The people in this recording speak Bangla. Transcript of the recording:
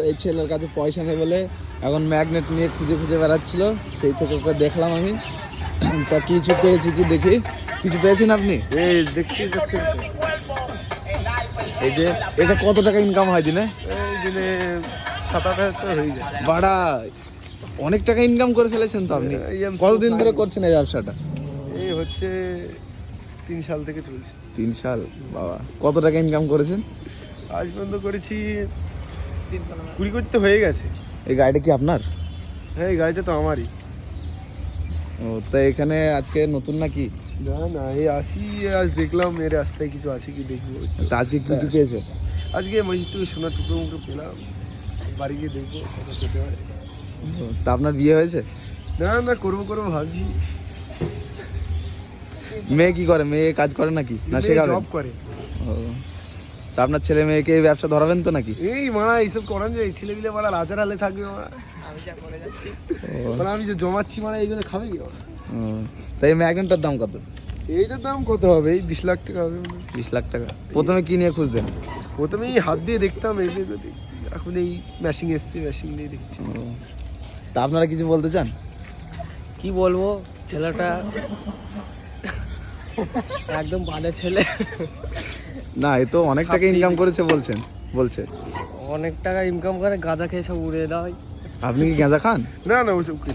এই ছেলের কাছে পয়সা নেই বলে এখন ম্যাগনেট নিয়ে খুঁজে খুঁজে বেড়াচ্ছিল, সেই থেকে ওকে দেখলাম আমি। তা কিছু পেয়েছি কি দেখি, কিছু পেয়েছেন আপনি? এই দেখতেই পাচ্ছেন তো, এই যে এটা কত টাকা ইনকাম হয় দিনে? এই দিনে 7-8 হাজার টাকা হয়ে যায়। বাড়া, অনেক টাকা ইনকাম করে ফেলেছেন তো আপনি। I am so কতদিন ধরে sorry. করছেন এই ব্যবসাটা? এই হচ্ছে 3 সাল থেকে চলছে। 3 সাল। বাবা, কত টাকা ইনকাম করেছেন? আজ পর্যন্ত করেছি 20 করতে হয়ে গেছে। এই গাড়িটা কি আপনার? হ্যাঁ, এই গাড়িটা তো আমারই। ও, তা এখানে আজকে নতুন নাকি? না না, এই আজ দেখলাম এর রাস্তায় কিছু আছে কি দেখবো। তা আজকে কি কি পেয়েছো? আজকে আমি একটু সোনার টুকরো মুকরো পেলাম, বাড়ি গিয়ে দেখবো কত পেতে পারে। ও, তা আপনার বিয়ে হয়েছে? না না, করবো ভাবছি। মেয়ে কি করে? মেয়ে কাজ করে নাকি, না শেখাবেন? জব করে। ও, তা আপনার ছেলে মেয়েকে এই ব্যবসা ধরাবেন তো নাকি? এই মারা এইসব করান যায়, ছেলেপিলে মারা রাজার হালে থাকবে মারা। আমি যে জমাচ্ছি মারা এইগুলো খাবে কি মারা? ও, তাই এই ম্যাগনেটটার দাম কত? এইটার দাম কত হবে? এই 20 লাখ টাকা হবে মনে হয়। 20 লাখ টাকা। প্রথমে কি নিয়ে খুঁজতেন? প্রথমে এই হাত দিয়ে দেখতাম, এই দিয়ে দেখি। এখন এই মেশিং এসছে, মেশিং দিয়ে দেখছি। ও, তা আপনারা কিছু বলতে চান? কি বলবো, ছেলেটা একদম বাজে ছেলে। না, এ তো অনেক টাকা ইনকাম করেছে বলছে। অনেক টাকা ইনকাম করে, গাঁজা খেয়ে সব উড়িয়ে দেয়। আপনি কি গাঁজা খান? না না, ওসব কি